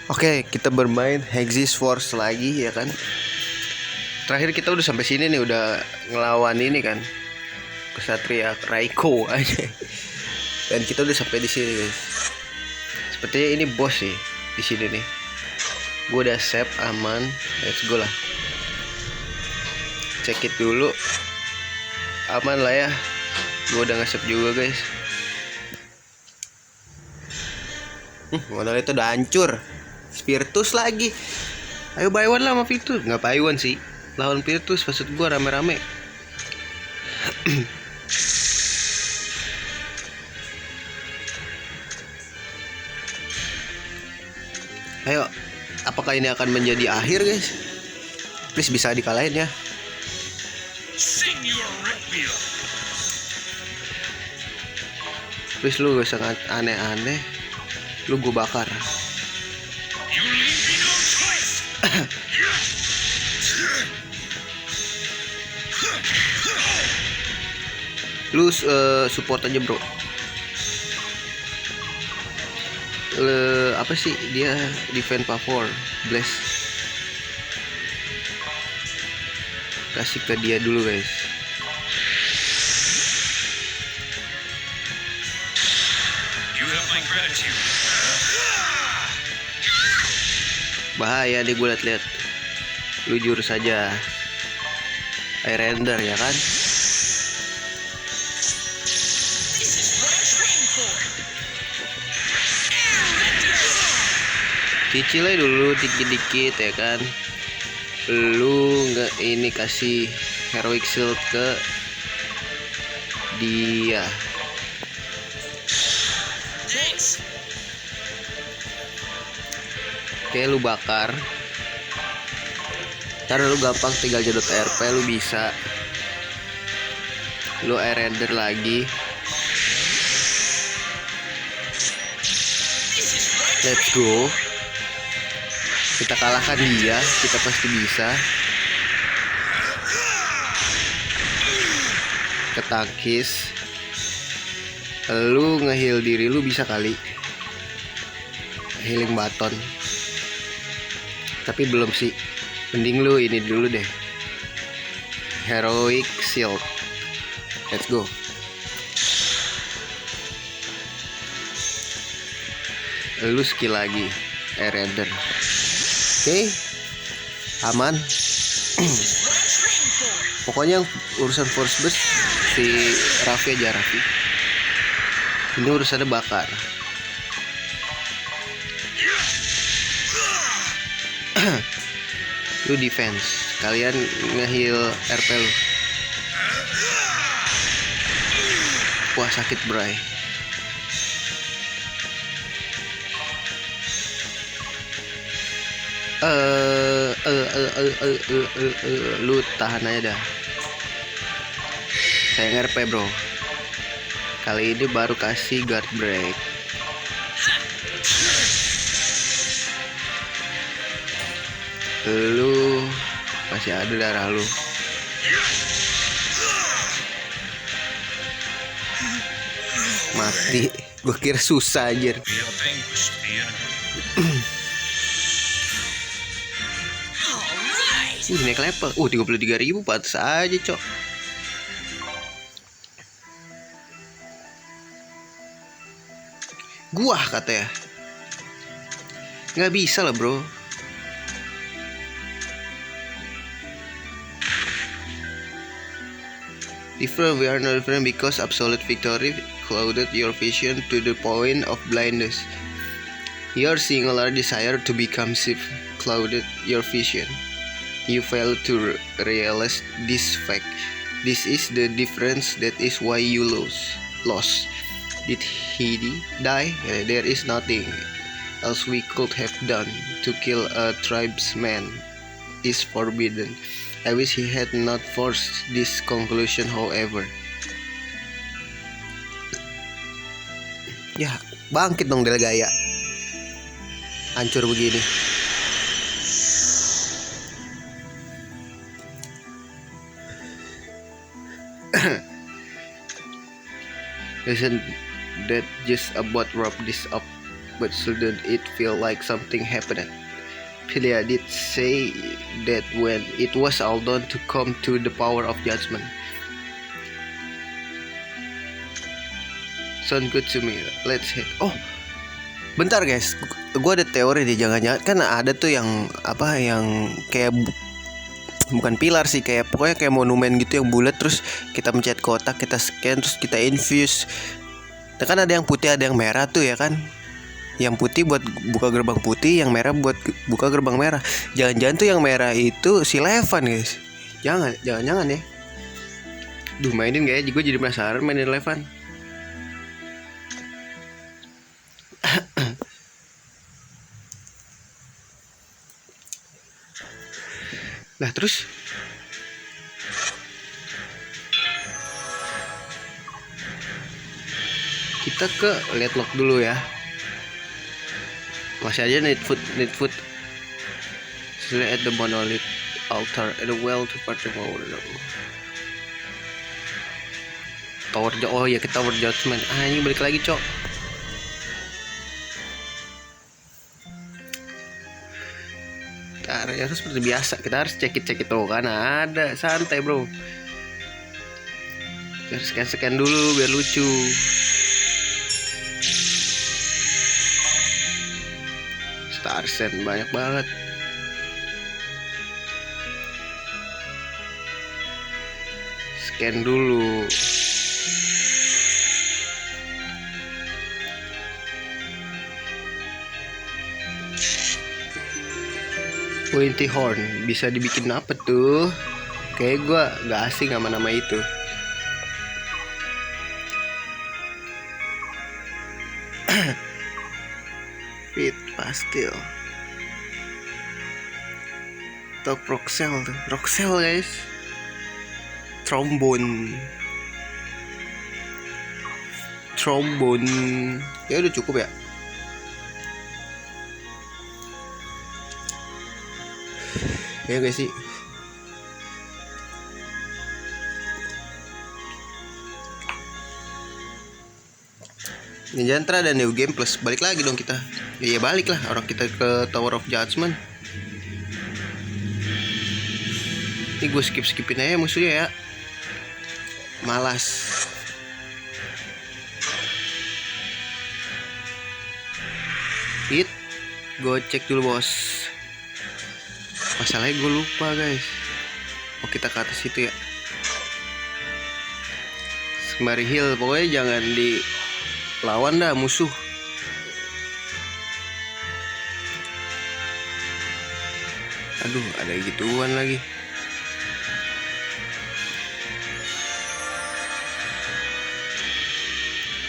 Oke, kita bermain Hexis Force lagi ya kan. Terakhir kita udah sampai sini nih, udah ngelawan ini kan, Kesatria Raiko aja. Dan kita udah sampai di sini guys. Sepertinya ini bos sih di sini nih. Gue udah save aman, let's go lah. Check it dulu, aman lah ya. Gue udah nge-save juga guys. Modal itu udah hancur. Spiritus lagi. Ayo buy one lah sama Virtus. Nggak buy one sih, lawan Virtus maksud gue rame-rame. Ayo, apakah ini akan menjadi akhir guys? Please bisa dikalahin ya. Please lu gak usah aneh-aneh. Lu gue bakar. Lu support aja bro. Apa sih dia, defense power blast, kasih ke dia dulu guys. Bahaya nih, gue liat-liat. Lu jurus saja air render ya kan. Cicil aja dulu dikit-dikit ya kan. Lu nggak ini kasih heroic shield ke dia. Oke, lu bakar. Ntar lu gampang tinggal jadot RP, lu bisa. Lu air render lagi. Let's go. Kita kalahkan dia, kita pasti bisa. Ketakis. Lu nge-heal diri lu bisa kali. Healing baton. Tapi belum sih. Mending lu ini dulu deh. Heroic shield. Let's go. Lu skill lagi. Air render. Oke, aman. Pokoknya urusan force burst si Raffi aja, Raffi. Ini urusannya bakar. Lu defense, kalian nge-heal RP lu. Wah sakit bray. Lu tahan aja dah. Saya RP bro. Kali ini baru kasih guard break. Lu masih ada darah lu. Mati. Gue kira susah aja. Naik level. 33.000 pantas aja, cok. Gua katanya. Nggak bisa lah, bro. Different, we are not different because absolute victory clouded your vision to the point of blindness. Your singular desire to become safe clouded your vision. You fail to realize this fact. This is the difference. That is why you lost. Did he die? There is nothing else we could have done. To kill a tribesman is forbidden. I wish he had not forced this conclusion, however. Ya, bangkit dong Del Gaya. Hancur begini. Isn't that just about wrap this up? but shouldn't it feel like something happened? Pilia did say that when it was all done to come to the power of judgment. Sound good to me. Let's hit. Oh, bentar guys, gue ada teori nih, jangan-jangan kan ada tuh yang apa yang kayak bukan pilar sih, kayak pokoknya kayak monumen gitu yang bulat, terus kita mencet kotak, kita scan, terus kita infuse. Nah, kan ada yang putih ada yang merah tuh ya kan. Yang putih buat buka gerbang putih, yang merah buat buka gerbang merah. Jangan-jangan tuh yang merah itu si Levan guys. Jangan ya. Duh, mainin gak ya? Gue jadi penasaran mainin Levan. Nah terus kita ke Leadlock dulu ya. Masih aja need food. Select at the monolith altar and the well to part the power. Oh ya, kita Tower Judgment. Ini balik lagi cok. Ya seperti biasa kita harus cek it tuh kan ada, santai bro. Biar scan dulu biar lucu. Star Sand banyak banget. Scan dulu. Pointy Horn bisa dibikin apa tuh? Kayak gue gak asing sama nama itu. Fit Pastil. Top Roxel tuh. Roxel guys. Trombone. Ya udah cukup ya. Ya guys sih. Nijantra dan New Game Plus. Balik lagi dong kita. Iya balik lah, orang kita ke Tower of Judgment. Ini gue skipin aja musuhnya ya. Malas. Hit. Gue cek dulu bos. Masalahnya gue lupa guys. Oh kita ke atas itu ya. Sembari heal. Pokoknya jangan dilawan dah musuh. Aduh ada gituan lagi.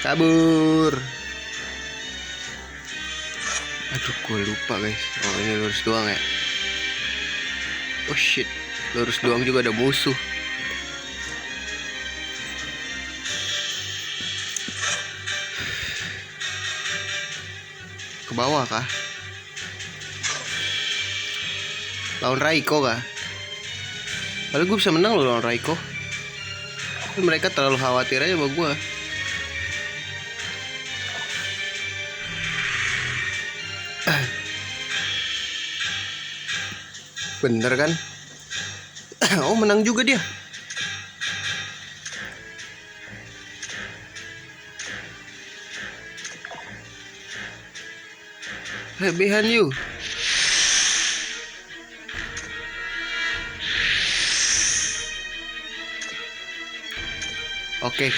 Kabur. Aduh gue lupa guys. Oh ini lurus doang ya. Oh shit, lurus doang juga ada musuh. Ke bawah kah? Lawan Raiko kah? Padahal gue bisa menang loh lawan Raiko. Tapi mereka terlalu khawatir aja sama gue. Bener kan? Oh menang juga dia. Hey behind you. Oke,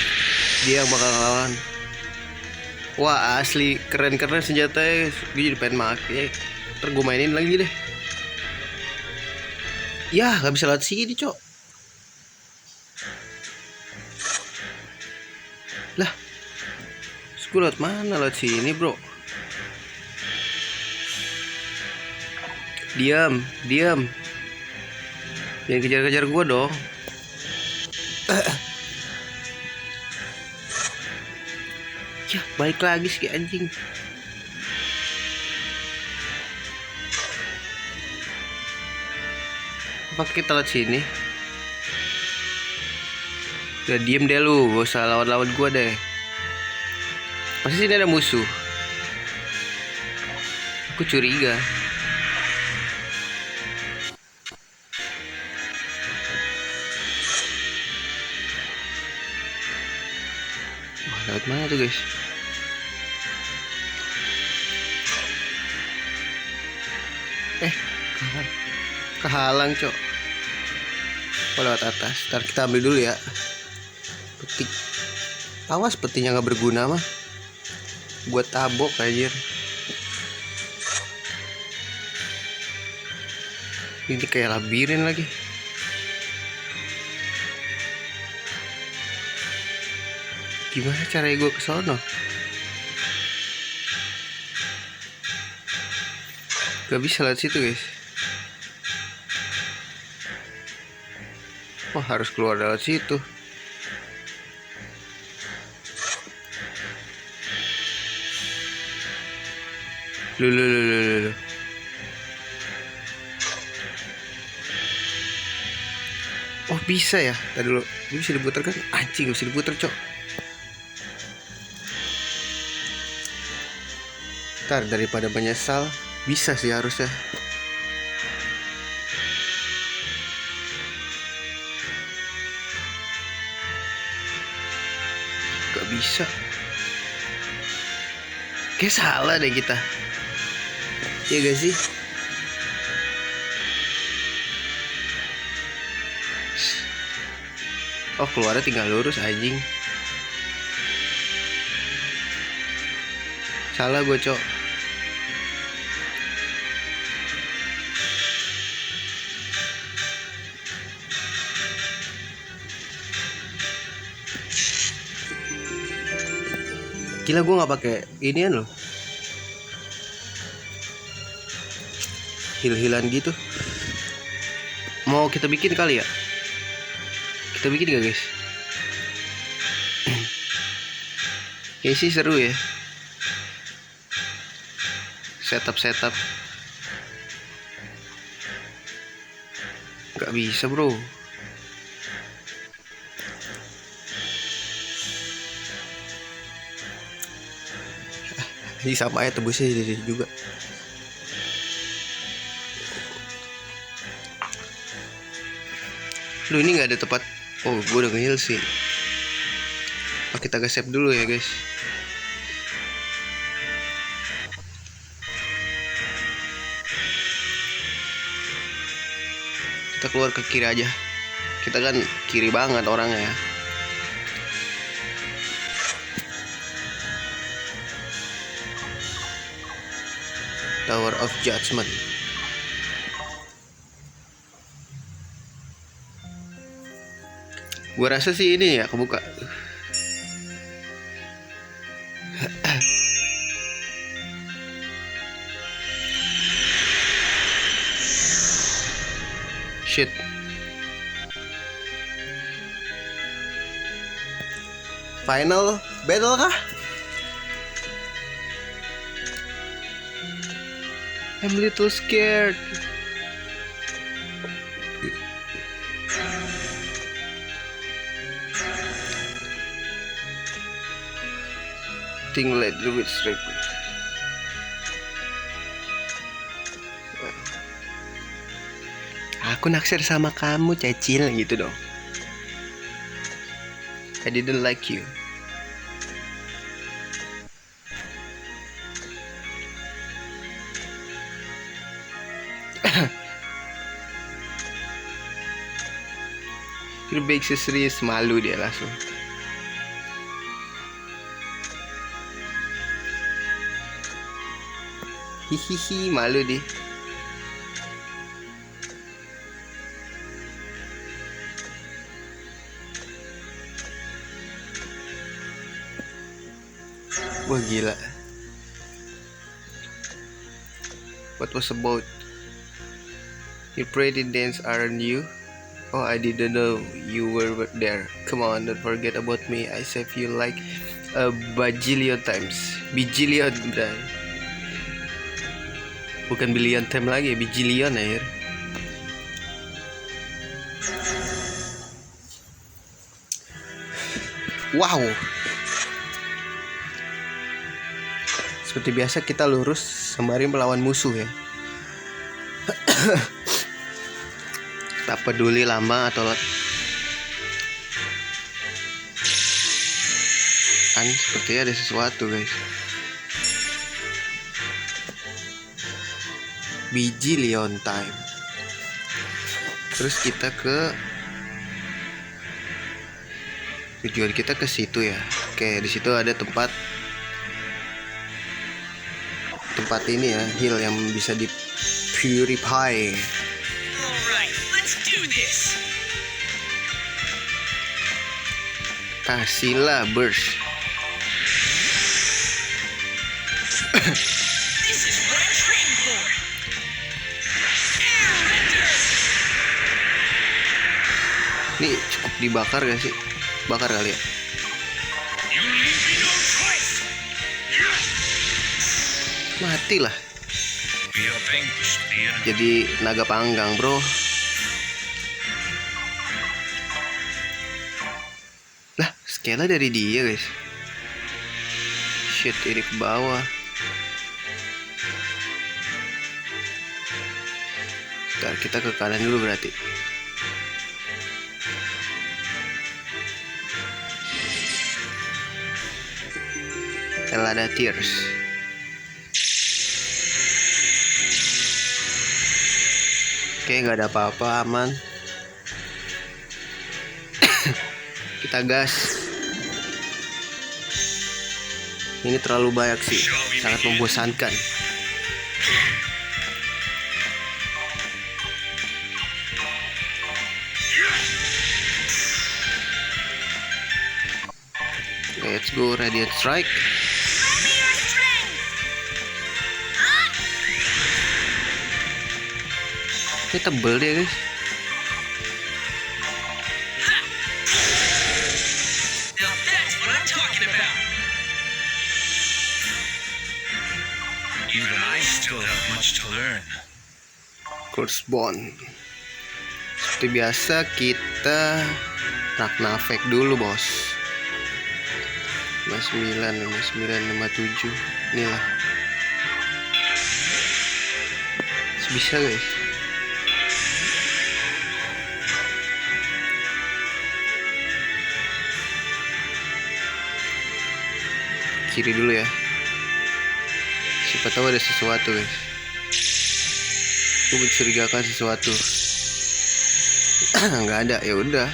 dia yang bakal ngelawan. Wah asli keren senjatanya. Gue jadi pengen make. Ntar gue mainin lagi deh. Ya gak bisa lewat sini cok. Lah gue lewat mana? Lewat sini bro. Diam. Jangan kejar-kejar gue dong. Ya balik lagi sih anjing. Apa kita lewat sini? Udah diem deh lu, gak usah lawan-lawan gue deh. Pasti sini ada musuh. Aku curiga. Wah, lewat mana tuh guys? Kehalang cok. Oh, lewat atas. Ntar kita ambil dulu ya. Peti. Awas petinya nggak berguna mah. Buat tabok anjir. Ini kayak labirin lagi. Gimana caranya gue ke sono? Gak bisa lewat situ guys. Oh, harus keluar lewat situ. Loh. Oh, bisa ya? Tadi dulu. Ini bisa diputar kan? Anjing, bisa diputar, cok. Ntar daripada menyesal, bisa sih harusnya. Gak bisa. Kayak salah deh kita. Iya gak sih? Oh, keluarnya tinggal lurus anjing. Salah gue cok. Gila, gue nggak pakai inian loh, hil-hilan gitu. Mau kita bikin kali ya? Kita bikin gak guys? Kayaknya sih seru ya. Setup. Gak bisa bro. Ini sama aja tebusnya di sini juga. Lu ini nggak ada tempat. Oh, gue udah nge-heal sih. Oh, kita save dulu ya guys. Kita keluar ke kiri aja. Kita kan kiri banget orangnya ya. Tower of Judgment. Gua rasa sih ini ya kebuka. Shit. Final battle kah? I'm a little scared. Think like Druid Strike. Aku naksir sama kamu, Cecil, gitu dong. I didn't like you. Berbalik serius, malu dia langsung. Hihihi, malu dia. Wah gila. What was about? Your pretty dance, aren't you? Oh, I didn't know you were there. Come on, don't forget about me. I saved you like a bajillion times. Bijillion, dan bukan billion time lagi, bijillion air. Wow. Seperti biasa kita lurus sembari melawan musuh ya. Tak peduli lama atau sepertinya ada sesuatu guys. Biji Leontine. Terus kita ke tujuan kita ke situ ya. Oke, di situ ada tempat ini ya, heal yang bisa di purify. Alright, let's do this. Kasihlah burst. This is what I trained for. Nih cukup dibakar gak sih? Bakar kali ya. You leave me no choice. Matilah. We are vanquished, dear. Jadi naga panggang bro. Lah skala dari dia guys. Shit, ini ke bawah. Bentar, kita ke kanan dulu berarti. Elada Tears. Oke, nggak ada apa-apa, aman. Kita gas. Ini terlalu banyak sih, sangat membosankan. Let's go Radiant Strike. Ini tebel dia guys. Now that's what I'm talking about. Even I still have much to learn. Curse Bond. Seperti biasa kita Ragnarok dulu bos. 59, 57. Inilah. Bisa guys. Kiri dulu ya. Siapa tahu ada sesuatu guys. Aku mencurigakan sesuatu. Nggak ada, ya udah.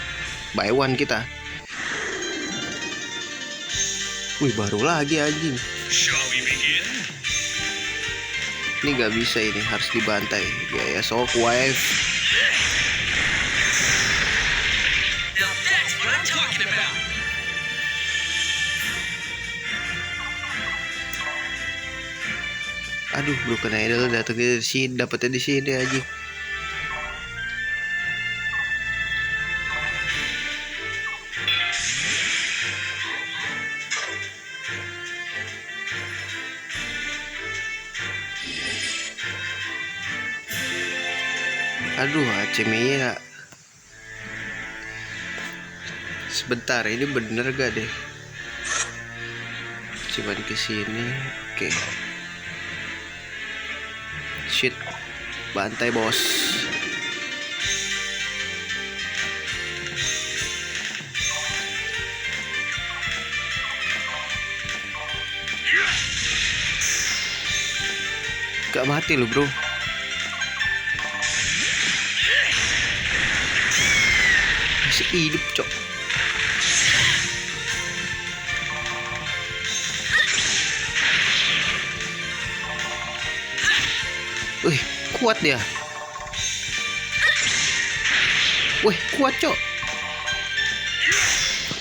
Buy one kita. Wih, baru lagi anjing. Shall we begin? Ini nggak bisa, ini harus dibantai. Gaya Shockwave. Now that's what I'm talking about. Aduh, Broken Idol datangnya di sini, dapetnya di sini aja. Aduh, Acemia. Sebentar, ini bener gak deh? Cuman kesini, oke. Shit, bantai bos. Gak mati lu bro. Masih hidup cok. Wih, kuat dia. Wih, kuat cok.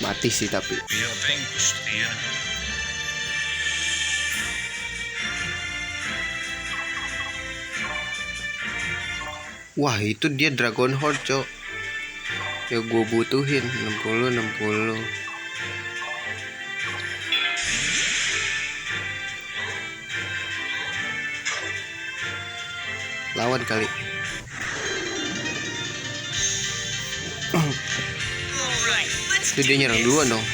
Mati sih tapi. We are vanquished, dear. Wah, itu dia Dragon Horde cok. Ya gue butuhin 60. Lawan kali. Alright, let's Itu do dia nyerang this. duluan dong.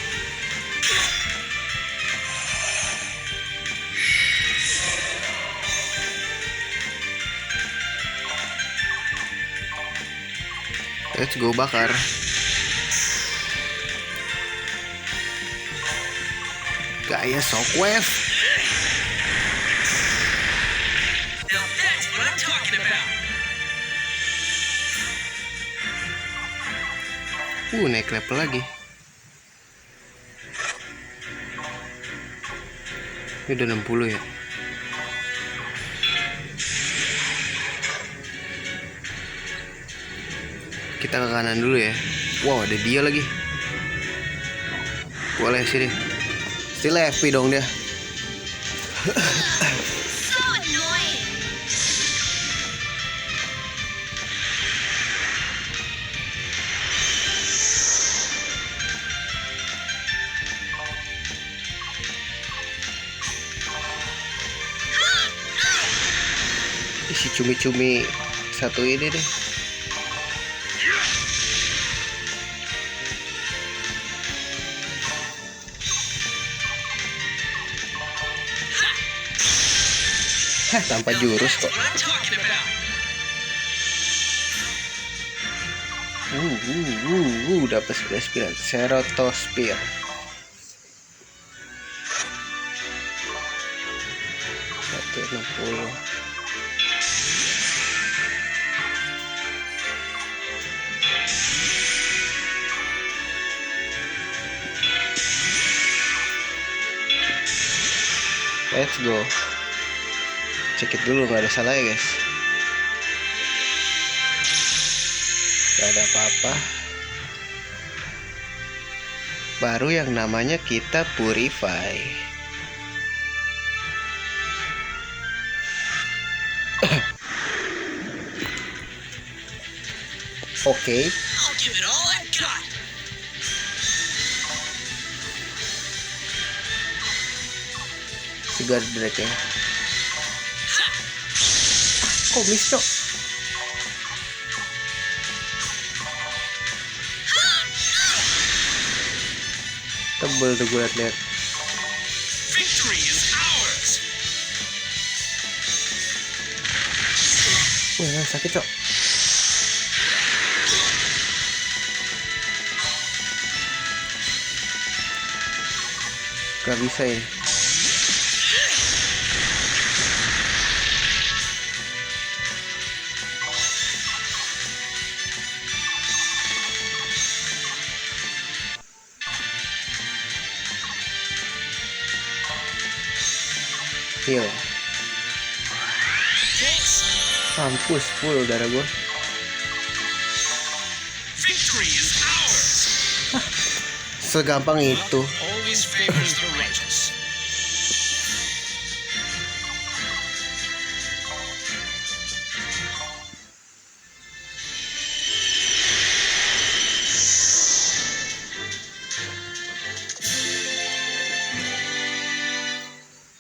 Let's go bakar. Gaya shockwave. Now that's what I'm talking about. Naik level lagi. Ini udah 60 ya. Kita ke kanan dulu ya. Wow, ada dia lagi. Boleh sini. Still FP dong dia. So annoying. Si cumi-cumi satu ini deh. Tanpa jurus kok. What I'm talking about. Dapat spiral Ceratosphere. Satu 60. Let's go. Cekit dulu, nggak ada salah ya guys. Gak ada apa-apa. Baru yang namanya kita purify. Oke. I'll give it all I've got. Tiga drag ya. Kok miss cok? Tebel tuh gue liat. Victory is ours. Wah, sakit cok. Gak bisa ini. Heal. Thanks. Mampus full darah gue. Victory is ours. Segampang itu. Always favors the righteous.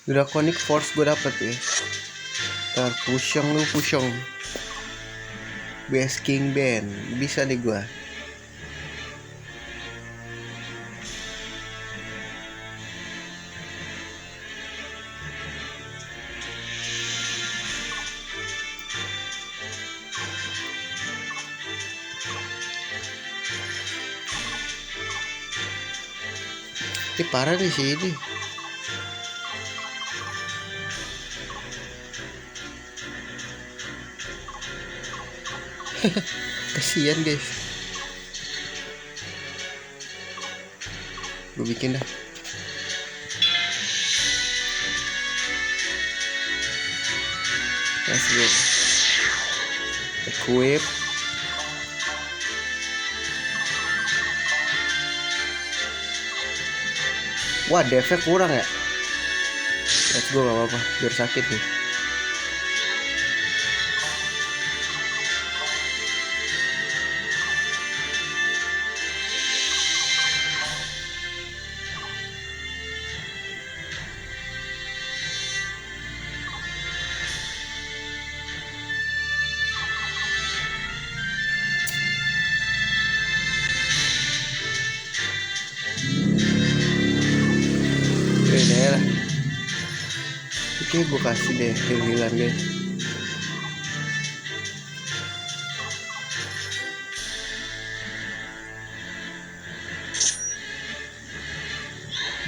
Draconic Force gue dapet ya. Ntar pushong. Best King Band. Bisa nih gue. Ini parah nih sih ini. Kasian guys. Gue bikin dah. Let's go. Equip. Wah, defnya kurang ya. Let's go, gak apa-apa. Biar sakit nih. Ini lah. Oke, gue kasih deh healan guys.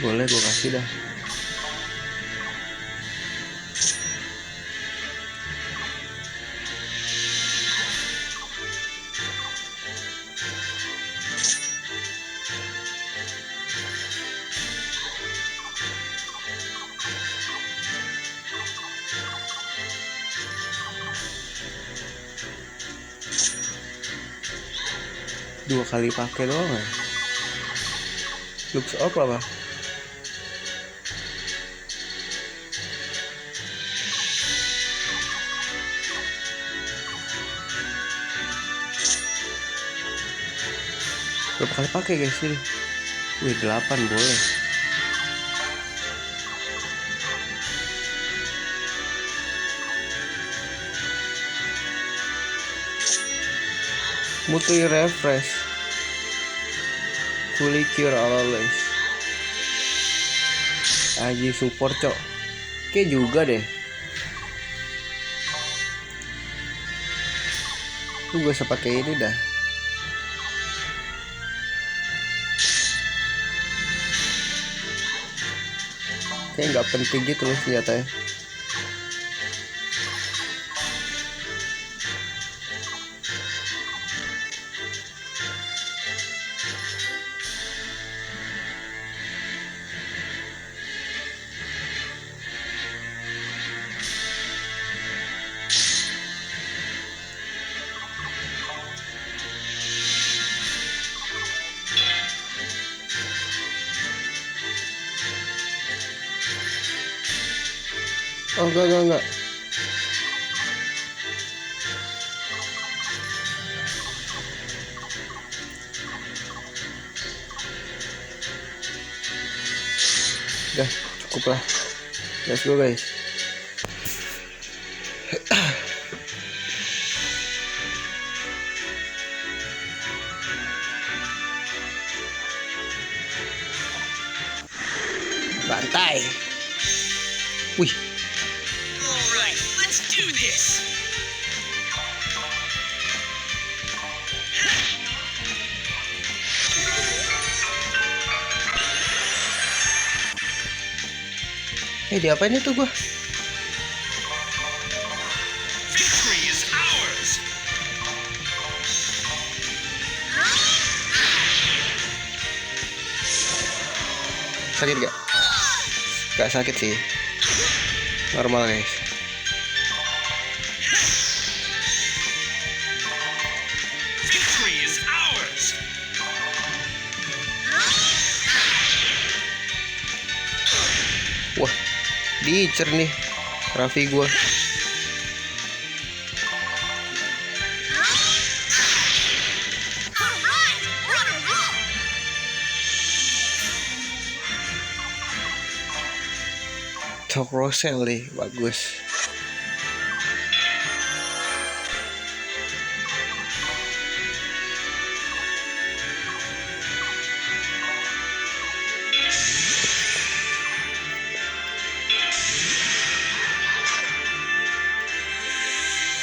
Boleh gue kasih dah. Dua kali pakai doang ya. Looks up apa? Berapa kali pakai guys ini? Wih 8 boleh. Multi refresh, fully cure always. Aji support cok. Oke juga deh. Gue bisa pakai ini dah. Kayak nggak penting gitu loh senjatanya. Oh enggak. Udah cukup lah. Let's go guys. Bantai. Wih. Alright, let's do this. Diapain itu gua? Victory is ours. Sakit gak? Gak sakit sih. Normal guys. Victory is ours. Wah, dicer nih Raffi gua. Tok Rosel nih, bagus.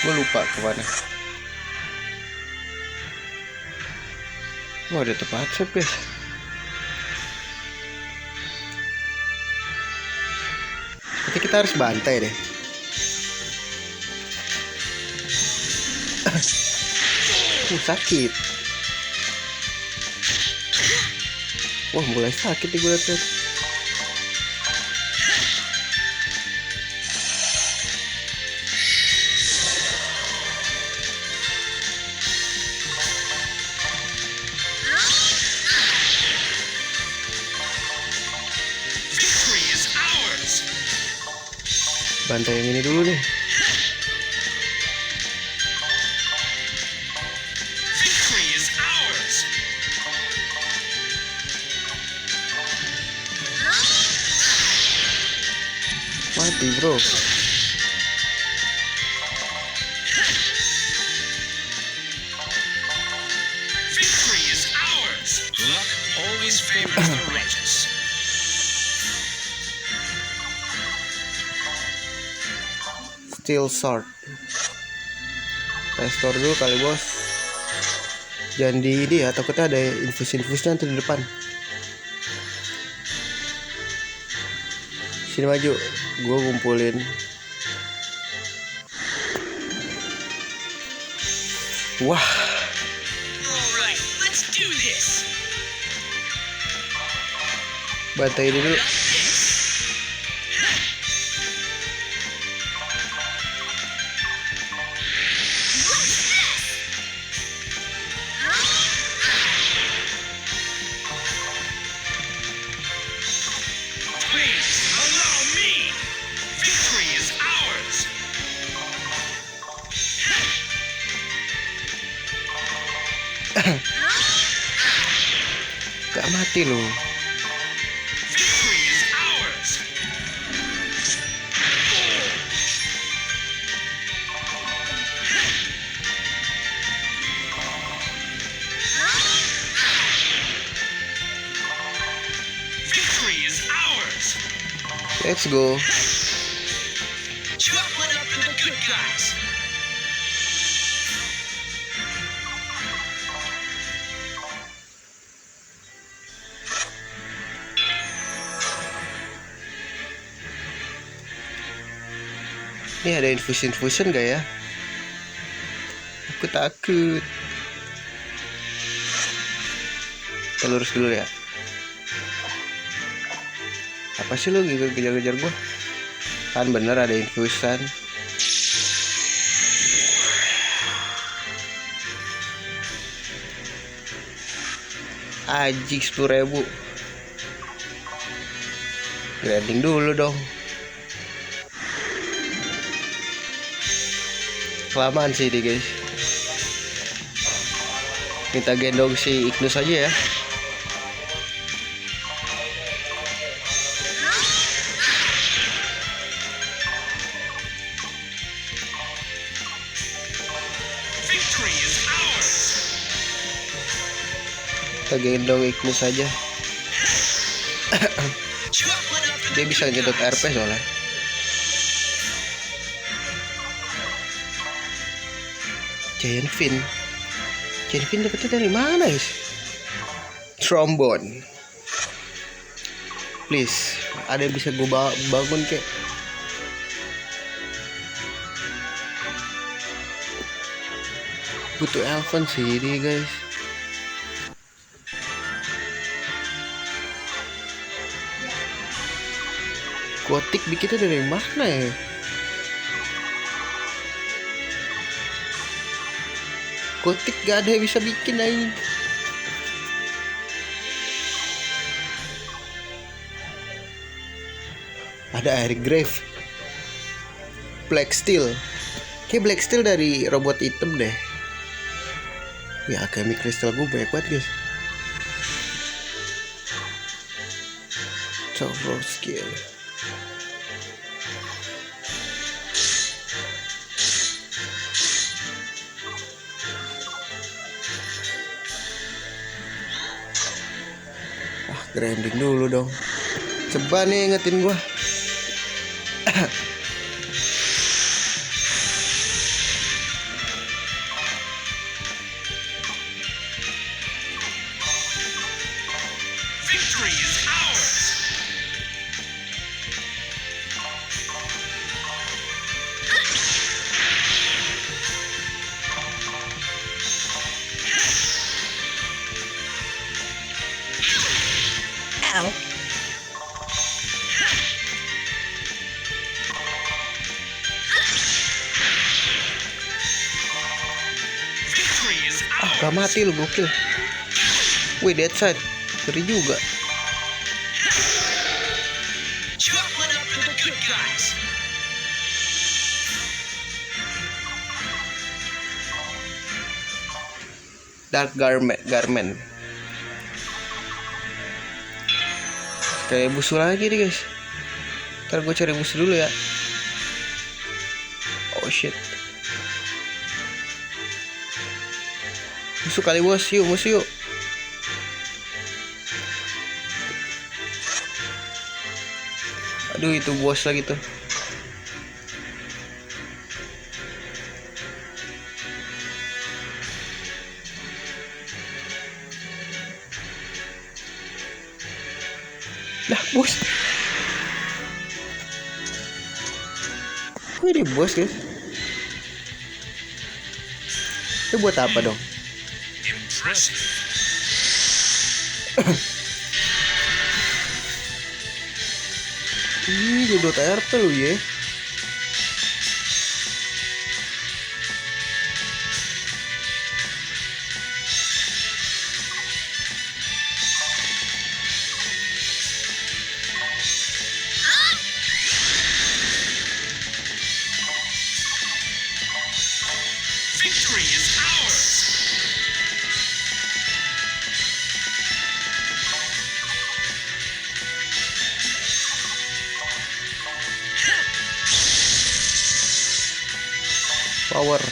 Gue lupa kemana. Oh, ada tempat save guys. Berarti kita harus bantai deh. Sakit. Wah, mulai sakit nih gue liat. Victory is ours. Bantai yang ini dulu deh. Victory is ours. Mati bro. Victory is ours. Luck always favors the righteous. Steel sword. Restore dulu kali bos. Jangan di ini ya, takutnya ada infus-infusnya nanti di depan. Sini maju, gue kumpulin. Wah, Alright, let's do this. bantai ini dulu. Please allow me. Victory is ours. Gak mati loh. Victory is ours. Victory is ours. Let's go. Chalk it up to the good guys. Ini ada infusion gak ya? Aku takut. Kita lurus dulu ya. Apa sih lo kejar-kejar gua? Kan bener ada infusion. Ajik 10.000. Grinding dulu dong. Kelamaan sih ini guys. Minta gendong si Ignus aja ya. Victory is ours. Kita gendong Ignus aja. Chalk it up to Dia the bisa good nyedot guys. RP soalnya. Giant Fin dapetnya dari mana guys? Trombone. Please, ada yang bisa gue bangun kek? Butuh Elven sih ini guys. Gotik bikinnya dari mana ya? Gotik gak ada yang bisa bikin aja. Ada Air Grave, Black Steel. Kayak Black Steel dari robot item deh. Ya Alchemy Crystal gue banyak banget guys. Cover skill. Grinding dulu dong. Coba nih ingetin gua. Victory is ours. Victory is ours. Gak mati lu gokil. Wih dead side. Ngeri juga. Chalk it up to the good guys. Dark Garment. Kayak musuh lagi nih guys. Ntar gue cari musuh dulu ya. Oh shit. Musuh kali bos, yuk musuh yuk. Aduh itu bos lagi tuh. Lah bos. Wih, ini bos guys. Itu buat apa dong? Impressive. Ih, jodoh TRP lu ya. Victory is ours. Power.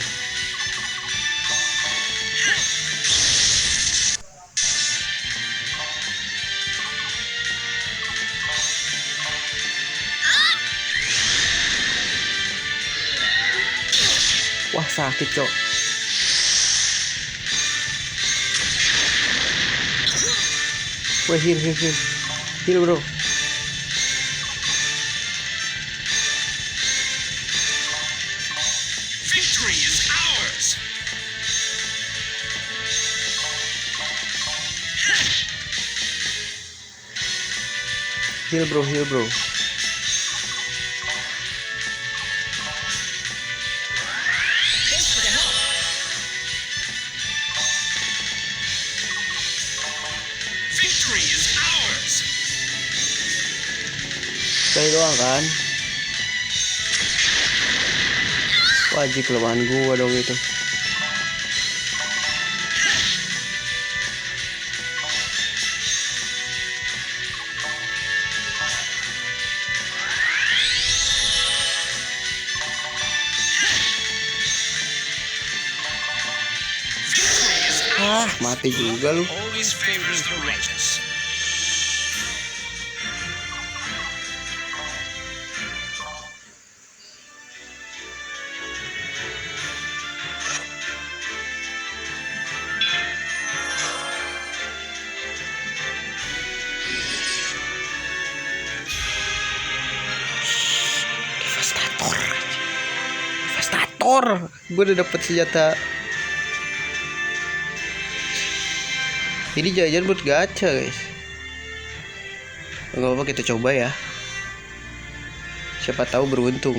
Wah, sakit cok. Wah, heal bro. Victory is ours. Heal bro. Victory is ours. Sekali doang kan? Wajib kelemahan gua dong itu. Victory is Ah, mati juga lu. always favors the righteous. Devastator. Gue udah dapet senjata. Ini jajan buat gacha guys. Gak apa-apa, kita coba ya. Siapa tahu beruntung.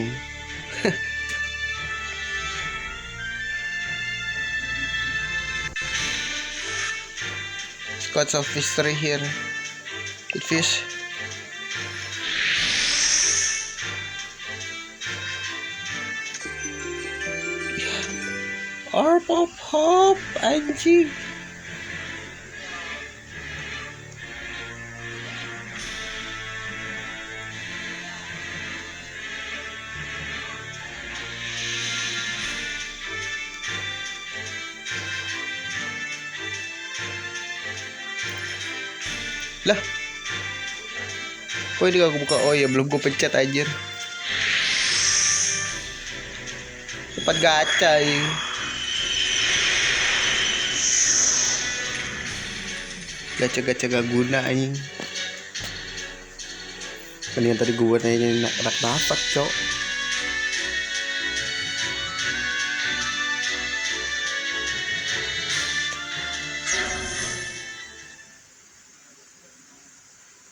Scotch of Mystery here. Good fish. Orb of Hope, anjing. Lah, kok ini gak buka? Oh ya, belum gue pencet anjir. Tempat gacha ini. Gacha-gacha gak guna anjing. Mendingan tadi gue nanya anak nafas cok.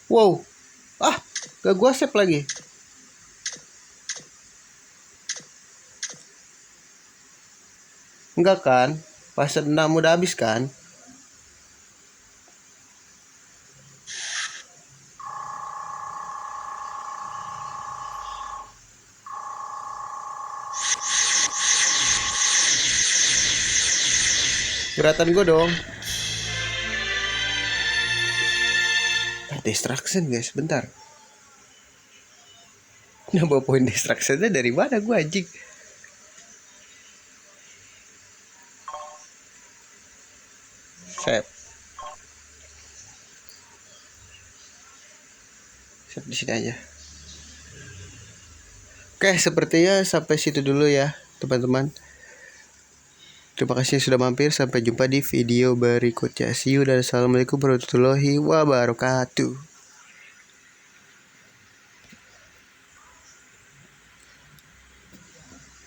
Wow, gak gua save lagi. Enggak kan? Fase 6 udah habis kan? Gerakan gue dong. Distraction guys, bentar. Nambah poin distractionnya dari mana gue anjing? Save di sini aja. Oke, sepertinya sampai situ dulu ya teman-teman. Terima kasih sudah mampir. Sampai jumpa di video berikutnya. See you dan assalamualaikum warahmatullahi wabarakatuh.